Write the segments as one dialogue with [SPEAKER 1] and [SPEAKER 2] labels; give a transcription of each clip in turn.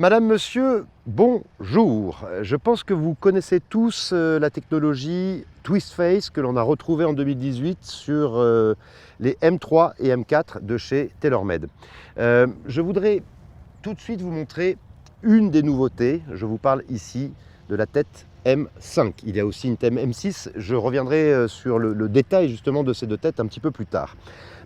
[SPEAKER 1] Madame, monsieur, bonjour. Je pense que vous connaissez tous la technologie Twist Face que l'on a retrouvée en 2018 sur les M3 et M4 de chez TaylorMade. Je voudrais tout de suite vous montrer une des nouveautés. Je vous parle ici de la tête M5. Il y a aussi une tête M6. Je reviendrai sur le détail justement de ces deux têtes un petit peu plus tard.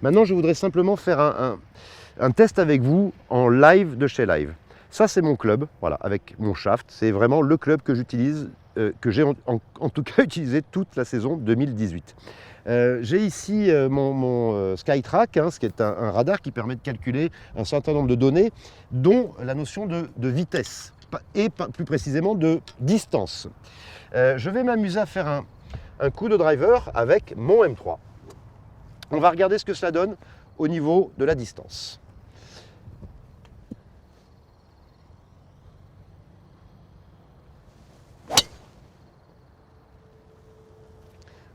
[SPEAKER 1] Maintenant, je voudrais simplement faire un test avec vous en live de chez Live. Ça, c'est mon club, voilà, avec mon shaft. C'est vraiment le club que j'utilise, que j'ai en tout cas utilisé toute la saison 2018. J'ai ici mon SkyTrack, ce qui est un radar qui permet de calculer un certain nombre de données, dont la notion de vitesse et plus précisément de distance. Je vais m'amuser à faire un coup de driver avec mon M3. On va regarder ce que cela donne au niveau de la distance.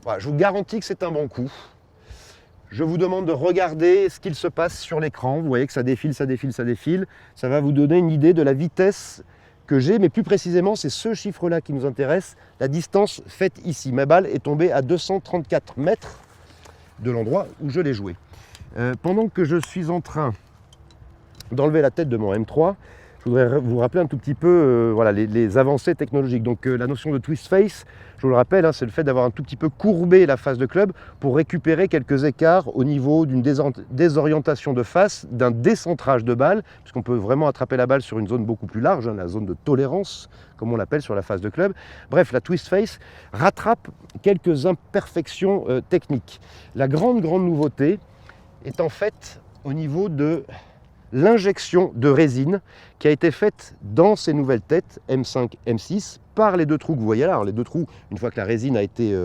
[SPEAKER 1] Voilà, je vous garantis que c'est un bon coup. Je vous demande de regarder ce qu'il se passe sur l'écran. Vous voyez que ça défile, ça défile, ça défile. Ça va vous donner une idée de la vitesse que j'ai, mais plus précisément, c'est ce chiffre-là qui nous intéresse. La distance faite ici. Ma balle est tombée à 234 mètres de l'endroit où je l'ai joué. Pendant que je suis en train d'enlever la tête de mon M3, je voudrais vous rappeler un tout petit peu voilà, les avancées technologiques. Donc la notion de twist face, je vous le rappelle, c'est le fait d'avoir un tout petit peu courbé la face de club pour récupérer quelques écarts au niveau d'une désorientation de face, d'un décentrage de balle, puisqu'on peut vraiment attraper la balle sur une zone beaucoup plus large, la zone de tolérance, comme on l'appelle sur la face de club. Bref, la twist face rattrape quelques imperfections techniques. La grande nouveauté est en fait au niveau de l'injection de résine qui a été faite dans ces nouvelles têtes M5, M6 par les deux trous que vous voyez là. Alors, les deux trous, une fois que la résine a été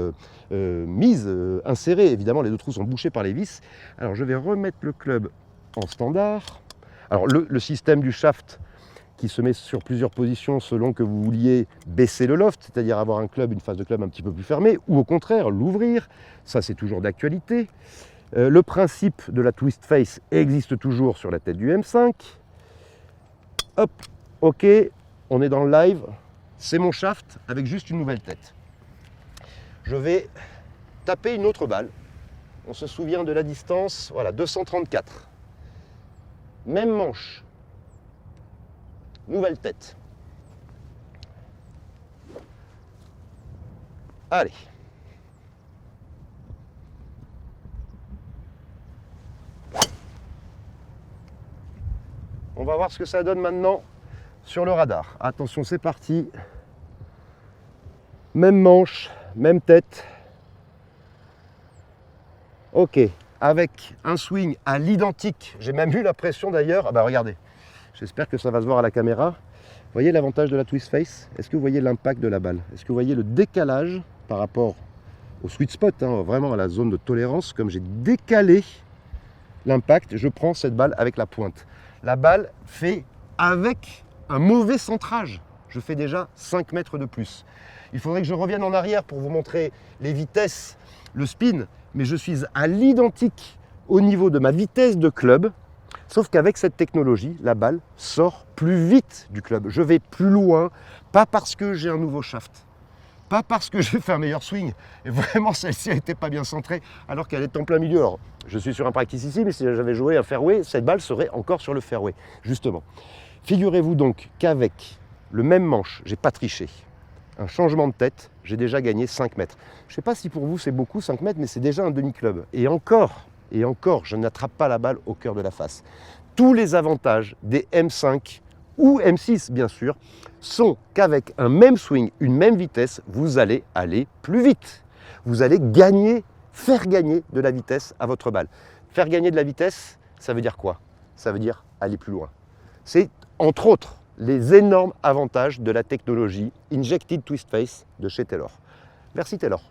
[SPEAKER 1] insérée, évidemment les deux trous sont bouchés par les vis. Alors je vais remettre le club en standard. Alors le système du shaft qui se met sur plusieurs positions selon que vous vouliez baisser le loft, c'est-à-dire avoir un club, une face de club un petit peu plus fermée, ou au contraire l'ouvrir, ça c'est toujours d'actualité. Le principe de la twist face existe toujours sur la tête du M5. Hop, ok, on est dans le live. C'est mon shaft avec juste une nouvelle tête. Je vais taper une autre balle. On se souvient de la distance, voilà, 234. Même manche. Nouvelle tête. Allez. On va voir ce que ça donne maintenant sur le radar. Attention, c'est parti. Même manche, même tête. Ok, avec un swing à l'identique. J'ai même eu la pression d'ailleurs. Ah bah regardez, j'espère que ça va se voir à la caméra. Vous voyez l'avantage de la twist face? Est-ce que vous voyez l'impact de la balle? Est-ce que vous voyez le décalage par rapport au sweet spot, vraiment à la zone de tolérance? Comme j'ai décalé l'impact, je prends cette balle avec la pointe. La balle fait avec un mauvais centrage. Je fais déjà 5 mètres de plus. Il faudrait que je revienne en arrière pour vous montrer les vitesses, le spin, mais je suis à l'identique au niveau de ma vitesse de club, sauf qu'avec cette technologie, la balle sort plus vite du club. Je vais plus loin, pas parce que j'ai un nouveau shaft, pas parce que j'ai fait un meilleur swing, et vraiment celle-ci n'était pas bien centrée, alors qu'elle est en plein milieu. Alors, je suis sur un practice ici, mais si j'avais joué un fairway, cette balle serait encore sur le fairway, justement. Figurez-vous donc qu'avec le même manche, j'ai pas triché, un changement de tête, j'ai déjà gagné 5 mètres. Je ne sais pas si pour vous c'est beaucoup 5 mètres, mais c'est déjà un demi-club. Et encore, je n'attrape pas la balle au cœur de la face. Tous les avantages des M5 ou M6 bien sûr, sont qu'avec un même swing, une même vitesse, vous allez aller plus vite. Vous allez gagner, faire gagner de la vitesse à votre balle. Faire gagner de la vitesse, ça veut dire quoi? Ça veut dire aller plus loin. C'est entre autres les énormes avantages de la technologie Injected Twist Face de chez Taylor. Merci Taylor.